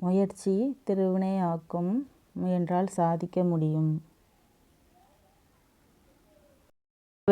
முயற்சி திருவினையாக்கும், முயன்றால் சாதிக்க முடியும்.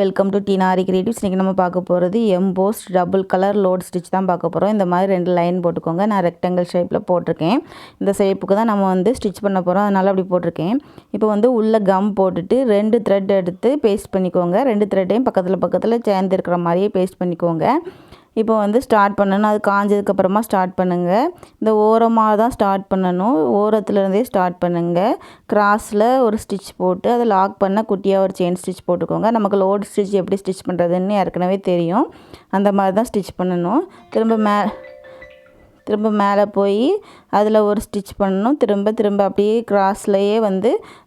Welcome to aari creatives. இன்றைக்கி நம்ம பார்க்க போகிறது embossed double colour load stitch தான் பார்க்க போகிறோம். இந்த மாதிரி 2 லைன் போட்டுக்கோங்க. நான் ரெக்டாங்கிள் ஷேப்பில் போட்டிருக்கேன். இந்த ஷேப்புக்கு தான் நம்ம ஸ்டிச் பண்ண போகிறோம். அதனால் அப்படி போட்டிருக்கேன். இப்போ உள்ள கம் போட்டுட்டு 2 த்ரெட் எடுத்து பேஸ்ட் பண்ணிக்கோங்க. 2 த்ரெட்டையும் பக்கத்தில் சேர்ந்து இருக்கிற மாதிரியே பேஸ்ட் பண்ணிக்கோங்க. இப்போ ஸ்டார்ட் பண்ணணும். அது காஞ்சதுக்கப்புறமா ஸ்டார்ட் பண்ணுங்கள். இந்த ஓரமாக தான் ஸ்டார்ட் பண்ணணும். ஓரத்துலேருந்தே ஸ்டார்ட் பண்ணுங்கள். கிராஸில் ஒரு ஸ்டிச் போட்டு அதை லாக் பண்ண குட்டியாக ஒரு செயின் ஸ்டிச் போட்டுக்கோங்க. நமக்கு லோட் ஸ்டிச் எப்படி ஸ்டிச் பண்ணுறதுன்னு ஏற்கனவே தெரியும். அந்த மாதிரி தான் ஸ்டிச் பண்ணணும். திரும்ப மேலே போய் அதில் ஒரு ஸ்டிச் பண்ணணும். திரும்ப அப்படியே கிராஸ்லையே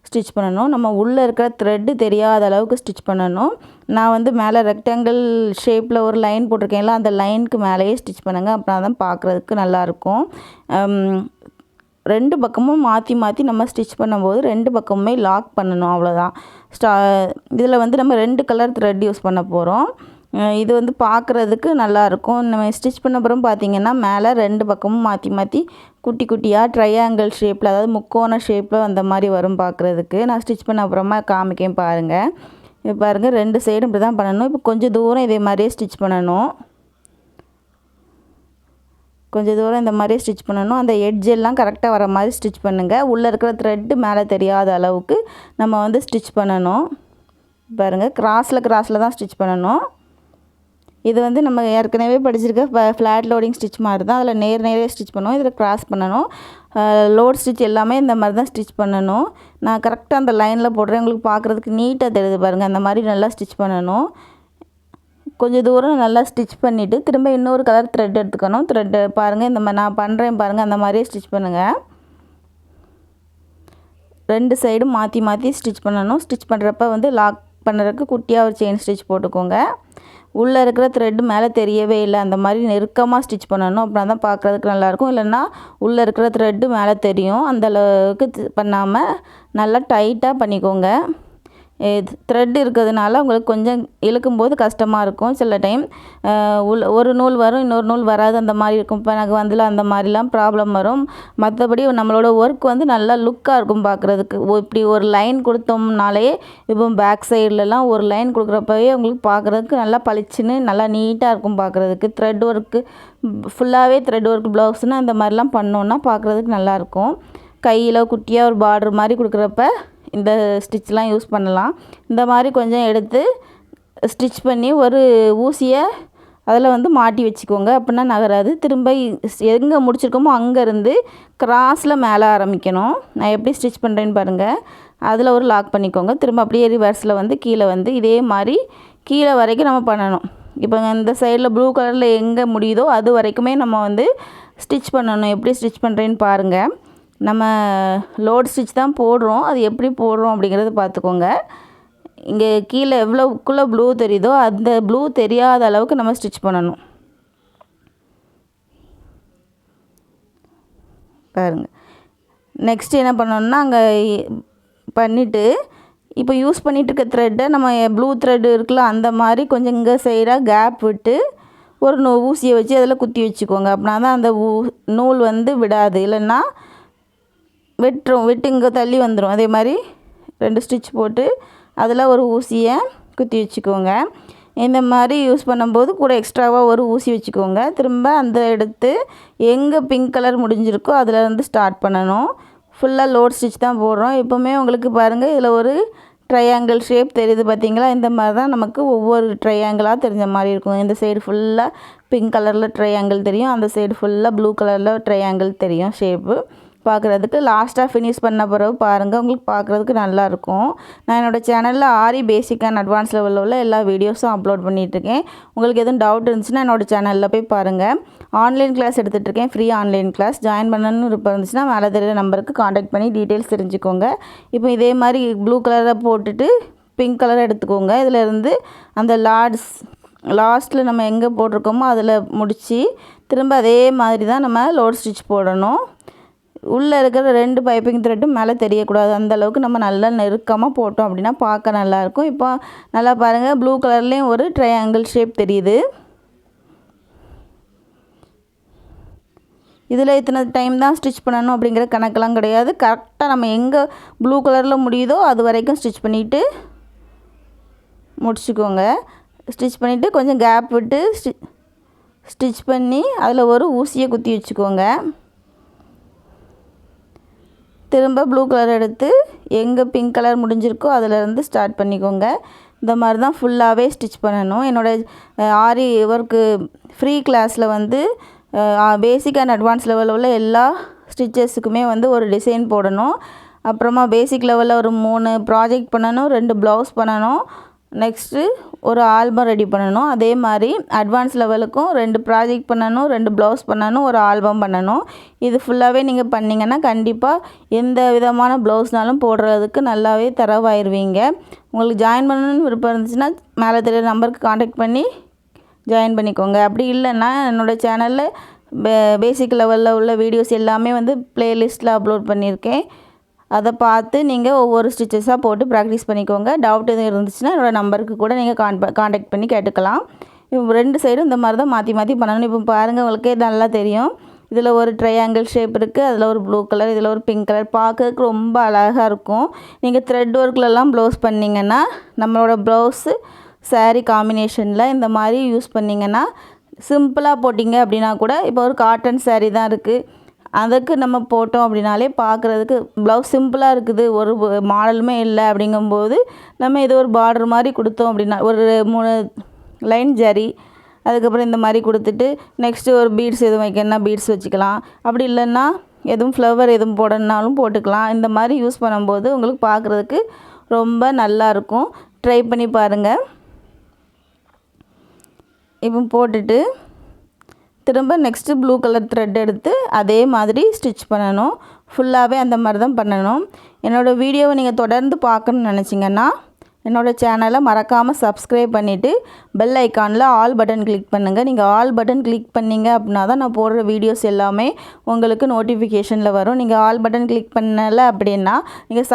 ஸ்டிச் பண்ணணும். நம்ம உள்ளே இருக்கிற த்ரெட்டு தெரியாத அளவுக்கு ஸ்டிச் பண்ணணும். நான் மேலே ரெக்டாங்கிள் ஷேப்பில் ஒரு லைன் போட்டிருக்கேன்ல, அந்த லைனுக்கு மேலேயே ஸ்டிச் பண்ணுங்கள். அப்படின்னா தான் பார்க்குறதுக்கு நல்லாயிருக்கும். 2 பக்கமும் மாற்றி நம்ம ஸ்டிச் பண்ணும்போது 2 பக்கமுமே லாக் பண்ணணும். அவ்வளோதான். இதில் நம்ம 2 கலர் த்ரெட் யூஸ் பண்ண போகிறோம். இது பார்க்குறதுக்கு நல்லாயிருக்கும். நம்ம ஸ்டிச் பண்ண அப்புறம் பார்த்திங்கன்னா மேலே 2 பக்கமும் மாற்றி குட்டி குட்டியாக ட்ரையாங்கிள் ஷேப்பில், அதாவது முக்கோண ஷேப்பில் அந்த மாதிரி வரும் பார்க்குறதுக்கு. நான் ஸ்டிச் பண்ண அப்புறமா காமிக்கேன் பாருங்கள். இப்போ பாருங்கள், 2 சைடும் இப்படி தான் பண்ணணும். இப்போ கொஞ்சம் தூரம் இதே மாதிரியே ஸ்டிச் பண்ணணும். கொஞ்சம் தூரம் இந்த மாதிரியே ஸ்டிச் பண்ணணும். அந்த எட்ஜெல்லாம் கரெக்டாக வர மாதிரி ஸ்டிச் பண்ணுங்கள். உள்ளே இருக்கிற த்ரெட்டு மேலே தெரியாத அளவுக்கு நம்ம ஸ்டிச் பண்ணணும். பாருங்கள், கிராஸில் தான் ஸ்டிச் பண்ணணும். இது நம்ம ஏற்கனவே படிச்சிருக்க ஃப்ளாட் லோடிங் ஸ்டிச் மாதிரி தான். அதில் நேரே ஸ்டிச் பண்ணுவோம். இதில் கிராஸ் பண்ணணும். லோட் ஸ்டிச் எல்லாமே இந்த மாதிரி தான் ஸ்டிச் பண்ணணும். நான் கரெக்டாக அந்த லைனில் போடுறேன். உங்களுக்கு பார்க்குறதுக்கு நீட்டாக தெரியுது பாருங்கள். அந்த மாதிரி நல்லா ஸ்டிச் பண்ணணும். கொஞ்சம் தூரம் நல்லா ஸ்டிச் பண்ணிவிட்டு திரும்ப இன்னொரு கலர் த்ரெட் எடுத்துக்கணும். த்ரெட்டு பாருங்கள், இந்த மாதிரி நான் பண்ணுறேன் பாருங்கள். அந்த மாதிரியே ஸ்டிச் பண்ணுங்கள். 2 சைடும் மாற்றி ஸ்டிச் பண்ணணும். ஸ்டிச் பண்ணுறப்ப லாக் பண்ணுறதுக்கு குட்டியாக ஒரு செயின் ஸ்டிச் போட்டுக்கோங்க. உள்ளே இருக்கிற த்ரெட்டு மேலே தெரியவே இல்லை. அந்த மாதிரி நெருக்கமாக ஸ்டிச் பண்ணணும். அப்படின்னா தான் பார்க்குறதுக்கு நல்லாயிருக்கும். இல்லைன்னா உள்ளே இருக்கிற த்ரெட்டு மேலே தெரியும். அந்தளவுக்கு பண்ணாமல் நல்லா டைட்டாக பண்ணிக்கோங்க. த்ரெட் இருக்கிறதுனால உங்களுக்கு கொஞ்சம் இழுக்கும்போது கஷ்டமாக இருக்கும். சில டைம் ஒரு நூல் வரும், இன்னொரு நூல் வராது, அந்த மாதிரி இருக்கும். இப்போ எனக்கு அந்த மாதிரிலாம் ப்ராப்ளம் வரும். மற்றபடி நம்மளோட ஒர்க் நல்லா லுக்காக இருக்கும் பார்க்குறதுக்கு. இப்படி ஒரு லைன் கொடுத்தோம்னாலே, இப்போ பேக் சைட்லலாம் ஒரு லைன் கொடுக்குறப்பவே உங்களுக்கு பார்க்குறதுக்கு நல்லா பளிச்சுன்னு நல்லா நீட்டாக இருக்கும் பார்க்குறதுக்கு. த்ரெட் ஒர்க்கு ஃபுல்லாகவே த்ரெட் ஒர்க் ப்ளவுஸ்னால் இந்த மாதிரிலாம் பண்ணோன்னா பார்க்குறதுக்கு நல்லாயிருக்கும். கையில் குட்டியாக ஒரு பார்டர் மாதிரி கொடுக்குறப்ப இந்த ஸ்டிச்லாம் யூஸ் பண்ணலாம். இந்த மாதிரி கொஞ்சம் எடுத்து ஸ்டிச் பண்ணி ஒரு ஊசியை அதில் மாட்டி வச்சுக்கோங்க. அப்படின்னா நகராது. திரும்ப எங்கே முடிச்சிருக்கோமோ அங்கேருந்து கிராஸில் மேலே ஆரம்பிக்கணும். நான் எப்படி ஸ்டிச் பண்ணுறேன்னு பாருங்கள். அதில் ஒரு லாக் பண்ணிக்கோங்க. திரும்ப அப்படியே ரிவர்ஸில் கீழே இதே மாதிரி கீழே வரைக்கும் நம்ம பண்ணணும். இப்போ இந்த சைடில் ப்ளூ கலரில் எங்கே முடியுதோ அது வரைக்குமே நம்ம ஸ்டிச் பண்ணணும். எப்படி ஸ்டிச் பண்ணுறேன்னு பாருங்கள். நம்ம லோட் ஸ்டிச் தான் போடுறோம். அது எப்படி போடுறோம் அப்படிங்கிறத பார்த்துக்கோங்க. இங்கே கீழே எவ்வளோக்குள்ளே ப்ளூ தெரியுதோ அந்த ப்ளூ தெரியாத அளவுக்கு நம்ம ஸ்டிச் பண்ணணும். பாருங்கள். நெக்ஸ்ட் என்ன பண்ணணும்னா, அங்கே பண்ணிவிட்டு இப்போ யூஸ் பண்ணிகிட்டு இருக்க த்ரெட்டை நம்ம ப்ளூ த்ரெட் இருக்குல்ல, அந்த மாதிரி கொஞ்சம் இங்கே சைடாக கேப் விட்டு ஒரு ஊசியை வச்சு அதில் குத்தி வச்சுக்கோங்க. அப்படின்னா தான் அந்த நூல் விடாது. இல்லைன்னா விட்டு இங்கே தள்ளி வந்துடும். அதே மாதிரி 2 ஸ்டிச் போட்டு அதில் ஒரு ஊசியை குத்தி வச்சுக்கோங்க. இந்த மாதிரி யூஸ் பண்ணும்போது கூட எக்ஸ்ட்ராவாக ஒரு ஊசி வச்சுக்கோங்க. திரும்ப அந்த எடுத்து எங்கே பிங்க் கலர் முடிஞ்சிருக்கோ அதில் ஸ்டார்ட் பண்ணணும். ஃபுல்லாக லோட் ஸ்டிச் தான் போடுறோம். எப்போவுமே உங்களுக்கு பாருங்கள், இதில் ஒரு ட்ரையாங்கிள் ஷேப் தெரியுது பார்த்தீங்களா? இந்த மாதிரி தான் நமக்கு ஒவ்வொரு ட்ரையாங்கிளாக தெரிஞ்ச மாதிரி இருக்கும். இந்த சைடு ஃபுல்லாக பிங்க் கலரில் ட்ரையாங்கிள் தெரியும். அந்த சைடு ஃபுல்லாக ப்ளூ கலரில் ட்ரையாங்கிள் தெரியும் ஷேப்பு. பார்க்குறதுக்கு லாஸ்ட்டாக ஃபினிஷ் பண்ண பிறகு பாருங்கள், உங்களுக்கு பார்க்குறதுக்கு நல்லாயிருக்கும். நான் என்னோடய சேனலில் ஆரி பேசிக் அண்ட் அட்வான்ஸ் லெவலில் உள்ள எல்லா வீடியோஸும் அப்லோட் பண்ணிகிட்ருக்கேன். உங்களுக்கு எதுவும் டவுட் இருந்துச்சுன்னா என்னோடய சேனலில் போய் பாருங்கள். ஆன்லைன் கிளாஸ் எடுத்துகிட்ருக்கேன். ஃப்ரீ ஆன்லைன் கிளாஸ் ஜாயின் பண்ணணும்னு விருப்பம் இருந்துச்சுன்னா மேலே தெரியுற நம்பருக்கு காண்டாக்ட் பண்ணி டீட்டெயில்ஸ் தெரிஞ்சுக்கோங்க. இப்போ இதே மாதிரி ப்ளூ கலரில் போட்டுட்டு பிங்க் கலர் எடுத்துக்கோங்க. இதிலேருந்து அந்த லாஸ்ட்டில் நம்ம எங்கே போட்டிருக்கோமோ அதில் முடித்து திரும்ப அதே மாதிரி தான் நம்ம லோட் ஸ்டிச் போடணும். உள்ளே இருக்கிற 2 பைப்பிங் த்ரெட்டும் மேலே தெரியக்கூடாது. அந்தளவுக்கு நம்ம நல்லா நெருக்கமாக போட்டோம் அப்படின்னா பார்க்க நல்லாயிருக்கும். இப்போ நல்லா பாருங்கள், ப்ளூ கலர்லேயும் ஒரு ட்ரையாங்கிள் ஷேப் தெரியுது. இதில் இத்தனை டைம் தான் ஸ்டிச் பண்ணணும் அப்படிங்கிற கணக்கெல்லாம் கிடையாது. கரெக்டாக நம்ம எங்கே ப்ளூ கலரில் முடியுதோ அது வரைக்கும் ஸ்டிச் பண்ணிவிட்டு முடிச்சுக்கோங்க. ஸ்டிச் பண்ணிவிட்டு கொஞ்சம் கேப் விட்டு ஸ்டிச் பண்ணி அதில் ஒரு ஊசியை குத்தி வச்சுக்கோங்க. திரும்ப ப்ளூ கலர் எடுத்து எங்கே பிங்க் கலர் முடிஞ்சிருக்கோ அதிலேருந்து ஸ்டார்ட் பண்ணிக்கோங்க. இந்த மாதிரி தான் ஃபுல்லாகவே ஸ்டிச் பண்ணணும். என்னோடய ஆரி ஒர்க்கு ஃப்ரீ கிளாஸில் வந்து பேசிக் அண்ட் அட்வான்ஸ் லெவலில் உள்ள எல்லா ஸ்டிச்சஸுக்குமே வந்து ஒரு டிசைன் போடணும். அப்புறமா பேசிக் லெவலில் ஒரு 3 ப்ராஜெக்ட் பண்ணணும், 2 ப்ளவுஸ் பண்ணணும், நெக்ஸ்ட்டு ஒரு ஆல்பம் ரெடி பண்ணணும். அதே மாதிரி அட்வான்ஸ் லெவலுக்கும் 2 ப்ராஜெக்ட் பண்ணணும், 2 ப்ளவுஸ் பண்ணணும், ஒரு ஆல்பம் பண்ணணும். இது ஃபுல்லாகவே நீங்கள் பண்ணிங்கன்னா கண்டிப்பாக எந்த விதமான ப்ளவுஸ்னாலும் போடுறதுக்கு நல்லாவே தரவாயிருவீங்க. உங்களுக்கு ஜாயின் பண்ணணும்னு விருப்பம் இருந்துச்சுன்னா மேலே தெரியுற நம்பருக்கு காண்டாக்ட் பண்ணி ஜாயின் பண்ணிக்கோங்க. அப்படி இல்லைன்னா என்னோடய சேனலில் பேசிக் லெவலில் உள்ள வீடியோஸ் எல்லாமே வந்து ப்ளேலிஸ்ட்டில் அப்லோட் பண்ணியிருக்கேன். அதை பார்த்து நீங்கள் ஒவ்வொரு ஸ்டிச்சஸாக போட்டு ப்ராக்டிஸ் பண்ணிக்கோங்க. டவுட் எதுவும் இருந்துச்சுன்னா என்னோடய நம்பருக்கு கூட நீங்கள் காண்டாக்ட் பண்ணி கேட்டுக்கலாம். இப்போ 2 சைடும் இந்த மாதிரி தான் மாற்றி மாற்றி பண்ணணும். இப்போ பாருங்கள், உங்களுக்கே நல்லா தெரியும். இதில் ஒரு ட்ரையாங்கிள் ஷேப் இருக்குது, அதில் ஒரு ப்ளூ கலர், இதில் ஒரு பிங்க் கலர். பார்க்கறதுக்கு ரொம்ப அழகாக இருக்கும். நீங்கள் த்ரெட் ஒர்க்லலாம் ப்ளவுஸ் பண்ணிங்கன்னா நம்மளோட ப்ளவுஸு சாரீ காம்பினேஷனில் இந்த மாதிரி யூஸ் பண்ணிங்கன்னா சிம்பிளாக போட்டிங்க அப்படின்னா கூட, இப்போ ஒரு காட்டன் சாரீ தான் இருக்குது, அதுக்கு நம்ம போட்டோம் அப்படின்னாலே பார்க்குறதுக்கு ப்ளவுஸ் சிம்பிளாக இருக்குது, ஒரு மாடலுமே இல்லை அப்படிங்கும்போது நம்ம இது ஒரு பார்டர் மாதிரி கொடுத்தோம் அப்படின்னா ஒரு 3 லைன் ஜரி, அதுக்கப்புறம் இந்த மாதிரி கொடுத்துட்டு நெக்ஸ்ட்டு ஒரு பீட்ஸ் எதுவும் வைக்கணும்னா பீட்ஸ் வச்சுக்கலாம். அப்படி இல்லைன்னா எதுவும் ஃப்ளவர் எதுவும் போடணுன்னாலும் போட்டுக்கலாம். இந்த மாதிரி யூஸ் பண்ணும்போது உங்களுக்கு பார்க்குறதுக்கு ரொம்ப நல்லாயிருக்கும். ட்ரை பண்ணி பாருங்கள். இப்போ போட்டுட்டு திரும்ப நெக்ஸ்ட்டு ப்ளூ கலர் த்ரெட் எடுத்து அதே மாதிரி ஸ்டிச் பண்ணணும். ஃபுல்லாகவே அந்த மாதிரி தான் பண்ணணும். என்னோடய வீடியோவை நீங்கள் தொடர்ந்து பார்க்கணுன்னு நினச்சிங்கன்னா என்னோடய சேனலை மறக்காமல் சப்ஸ்கிரைப் பண்ணிவிட்டு பெல் ஐக்கானில் ஆல் பட்டன் கிளிக் பண்ணுங்கள். நீங்கள் ஆல் பட்டன் கிளிக் பண்ணிங்க அப்படின்னா தான் நான் போடுற வீடியோஸ் எல்லாமே உங்களுக்கு நோட்டிஃபிகேஷனில் வரும். நீங்கள் ஆல் பட்டன் கிளிக் பண்ணலை அப்படின்னா நீங்கள்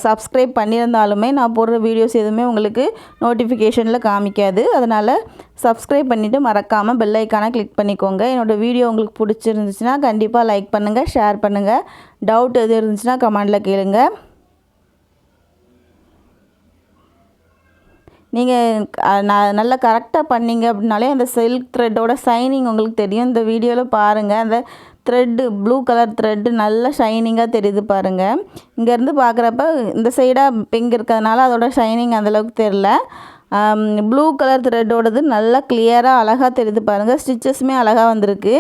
சப்ஸ்கிரைப் பண்ணியிருந்தாலுமே நான் போடுற வீடியோஸ் எதுவுமே உங்களுக்கு நோட்டிஃபிகேஷனில் காமிக்காது. அதனால் சப்ஸ்கிரைப் பண்ணிவிட்டு மறக்காமல் பெல் ஐக்கானை கிளிக் பண்ணிக்கோங்க. என்னோடய வீடியோ உங்களுக்கு பிடிச்சிருந்துச்சுன்னா கண்டிப்பாக லைக் பண்ணுங்கள், ஷேர் பண்ணுங்கள். டவுட் எது இருந்துச்சுன்னா கமெண்டில் கேளுங்க. நீங்கள் நல்லா கரெக்டாக பண்ணிங்க அப்படின்னாலே அந்த சில்க் த்ரெட்டோட ஷைனிங் உங்களுக்கு தெரியும். இந்த வீடியோவில் பாருங்கள், அந்த த்ரெட்டு ப்ளூ கலர் த்ரெட்டு நல்லா ஷைனிங்காக தெரியுது பாருங்கள். இங்கேருந்து பார்க்குறப்ப இந்த சைடாக பிங்க் இருக்கிறதுனால அதோட ஷைனிங் அந்தளவுக்கு தெரில. ப்ளூ கலர் த்ரெட்டோடது நல்லா கிளியராக அழகாக தெரியுது பாருங்கள். ஸ்டிச்சஸுமே அழகாக வந்திருக்கு.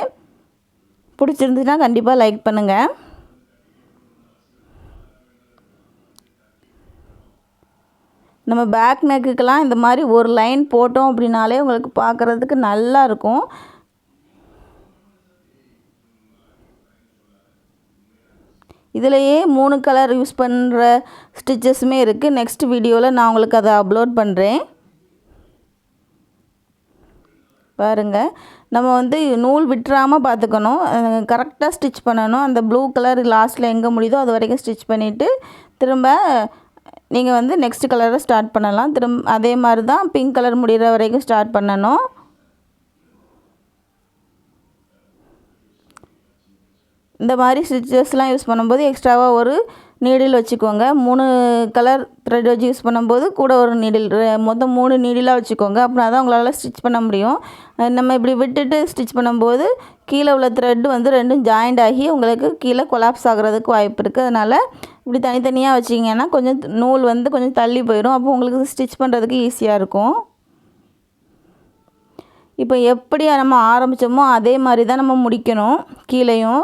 பிடிச்சிருந்துச்சுன்னா கண்டிப்பாக லைக் பண்ணுங்கள். நம்ம பேக் நெக்குக்கெலாம் இந்த மாதிரி ஒரு லைன் போட்டோம் அப்படின்னாலே உங்களுக்கு பார்க்குறதுக்கு நல்லா இருக்கும். இதிலையே 3 கலர் யூஸ் பண்ணுற ஸ்டிச்சஸுமே இருக்குது. நெக்ஸ்ட் வீடியோவில் நான் உங்களுக்கு அதை அப்லோட் பண்ணுறேன். பாருங்கள், நம்ம வந்து நூல் விட்டுறாமல் பார்த்துக்கணும், கரெக்டாக ஸ்டிச் பண்ணணும். அந்த ப்ளூ கலர் லாஸ்ட்டில் எங்கே முடியுதோ அது வரைக்கும் ஸ்டிச் பண்ணிவிட்டு திரும்ப நீங்கள் வந்து நெக்ஸ்ட் கலரை ஸ்டார்ட் பண்ணலாம். அதே மாதிரி தான் பிங்க் கலர் முடிகிற வரைக்கும் ஸ்டார்ட் பண்ணணும். இந்த மாதிரி ஸ்டிச்சஸ்லாம் யூஸ் பண்ணும்போது எக்ஸ்ட்ராவாக ஒரு நீடில் வச்சுக்கோங்க. 3 கலர் த்ரெட் வச்சு யூஸ் பண்ணும்போது கூட ஒரு நீடில், மொத்தம் 3 நீடிலாக வச்சுக்கோங்க. அப்படின்னா தான் உங்களால் ஸ்டிச் பண்ண முடியும். நம்ம இப்படி விட்டுட்டு ஸ்டிச் பண்ணும்போது கீழே உள்ள த்ரெட்டு வந்து 2ம் ஜாயிண்ட் ஆகி உங்களுக்கு கீழே கொலாப்ஸ் ஆகிறதுக்கு வாய்ப்பு இருக்குது. அதனால் இப்படி தனித்தனியாக வச்சிங்கன்னா கொஞ்சம் நூல் வந்து கொஞ்சம் தள்ளி போயிடும். அப்போ உங்களுக்கு ஸ்டிச் பண்ணுறதுக்கு ஈஸியாக இருக்கும். இப்போ எப்படி நம்ம ஆரம்பித்தோமோ அதே மாதிரி தான் நம்ம முடிக்கணும். கீழேயும்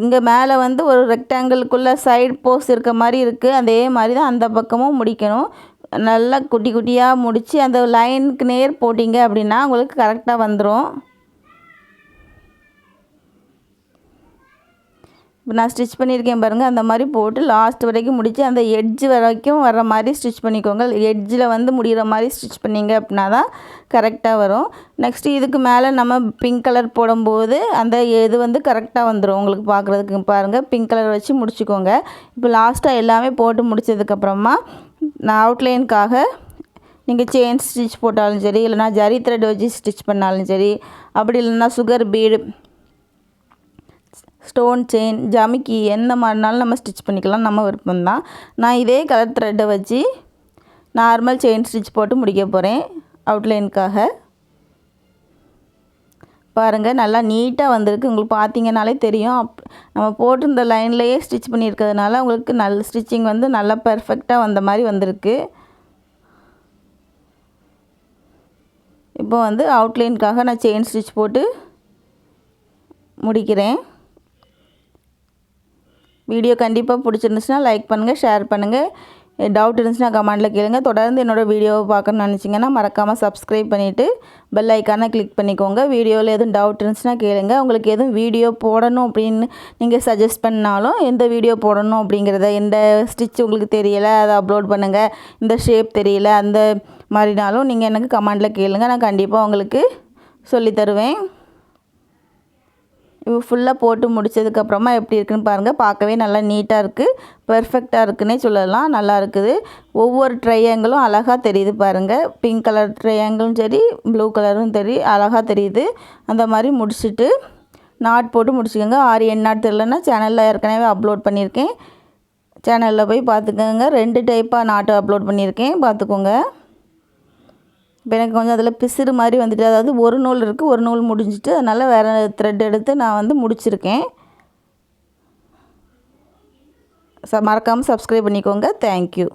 இங்கே மேலே வந்து ஒரு ரெக்டாங்கிள்குள்ளே சைடு போஸ் இருக்க மாதிரி இருக்குது, அதே மாதிரி தான் அந்த பக்கமும் முடிக்கணும். நல்லா குட்டி குட்டியாக முடித்து அந்த லைனுக்கு நேர் போட்டிங்க அப்படின்னா உங்களுக்கு கரெக்டாக வந்துடும். இப்போ நான் ஸ்டிச் பண்ணியிருக்கேன் பாருங்கள், அந்த மாதிரி போட்டு லாஸ்ட் வரைக்கும் முடித்து அந்த எட்ஜ் வரைக்கும் வர்ற மாதிரி ஸ்டிச் பண்ணிக்கோங்க. எட்ஜில் வந்து முடிகிற மாதிரி ஸ்டிச் பண்ணிங்க அப்படின்னா தான் கரெக்டாக வரும். நெக்ஸ்ட்டு இதுக்கு மேலே நம்ம பிங்க் கலர் போடும்போது அந்த இது வந்து கரெக்டாக வந்துடும் உங்களுக்கு பார்க்குறதுக்கு. பாருங்கள், பிங்க் கலர் வச்சு முடிச்சுக்கோங்க. இப்போ லாஸ்ட்டாக எல்லாமே போட்டு முடித்ததுக்கப்புறமா நான் அவுட்லைனுக்காக நீங்கள் செயின் ஸ்டிச் போட்டாலும் சரி, இல்லைனா ஜரி த்ரெட் வச்சு ஸ்டிச் பண்ணாலும் சரி, அப்படி இல்லைன்னா சுகர் பீடு ஸ்டோன் செயின், ஜமிக்கி எந்த மாதிரினாலும் நம்ம ஸ்டிச் பண்ணிக்கலாம், நம்ம விருப்பம்தான். நான் இதே கலர் த்ரெட்டை வச்சு நார்மல் செயின் ஸ்டிச் போட்டு முடிக்க போகிறேன் அவுட்லைனுக்காக. பாருங்கள் நல்லா நீட்டாக வந்திருக்கு. உங்களுக்கு பார்த்தீங்கனாலே தெரியும். நம்ம போட்டிருந்த லைன்லேயே ஸ்டிச் பண்ணியிருக்கிறதுனால உங்களுக்கு நல்ல ஸ்டிச்சிங் வந்து நல்லா பர்ஃபெக்டாக வந்த மாதிரி வந்திருக்கு. இப்போ வந்து அவுட்லைனுக்காக நான் செயின் ஸ்டிச் போட்டு முடிக்கிறேன். வீடியோ கண்டிப்பாக பிடிச்சிருந்துச்சுன்னா லைக் பண்ணுங்கள், ஷேர் பண்ணுங்கள். டவுட் இருந்துச்சுன்னா கமெண்ட்டில் கேளுங்க. தொடர்ந்து என்னோடய வீடியோவை பார்க்கணும்னு நினச்சிங்கன்னா மறக்காமல் சப்ஸ்கிரைப் பண்ணிவிட்டு பெல் ஐக்கானை கிளிக் பண்ணிக்கோங்க. வீடியோவில் எதுவும் டவுட் இருந்துச்சுன்னா கேளுங்க. உங்களுக்கு எதுவும் வீடியோ போடணும் அப்படின்னு நீங்கள் சஜஸ்ட் பண்ணாலும், எந்த வீடியோ போடணும் அப்படிங்கிறத, எந்த ஸ்டிச் உங்களுக்கு தெரியலை அதை அப்லோட் பண்ணுங்கள், இந்த ஷேப் தெரியல அந்த மாதிரினாலும் நீங்கள் எனக்கு கமெண்ட்டில் கேளுங்க. நான் கண்டிப்பாக உங்களுக்கு சொல்லித்தருவேன். இப்போ ஃபுல்லாக போட்டு முடித்ததுக்கப்புறமா எப்படி இருக்குதுன்னு பாருங்கள். பார்க்கவே நல்லா நீட்டாக இருக்குது, பெர்ஃபெக்டாக இருக்குன்னே சொல்லலாம். நல்லா இருக்குது. ஒவ்வொரு ட்ரையாங்கிளும் அழகாக தெரியுது பாருங்கள். பிங்க் கலர் ட்ரையாங்கிளும் சரி, ப்ளூ கலரும் சரி அழகாக தெரியுது. அந்த மாதிரி முடிச்சுட்டு நாட் போட்டு முடிச்சுக்கோங்க. ஆரி என் நாட் தெரியலன்னா சேனலில் ஏற்கனவே அப்லோட் பண்ணியிருக்கேன், சேனலில் போய் பார்த்துக்கோங்க. 2 டைப்பாக நாட்டு அப்லோட் பண்ணியிருக்கேன், பார்த்துக்கோங்க. இப்போ எனக்கு கொஞ்சம் அதில் பிசுறு மாதிரி வந்துட்டு, அதாவது ஒரு நூல் இருக்குது, ஒரு நூல் முடிஞ்சிட்டு, அதனால் வேறு த்ரெட் எடுத்து நான் வந்து முடிச்சிருக்கேன். மறக்காமல் சப்ஸ்கிரைப் பண்ணிக்கோங்க. தேங்க்யூ.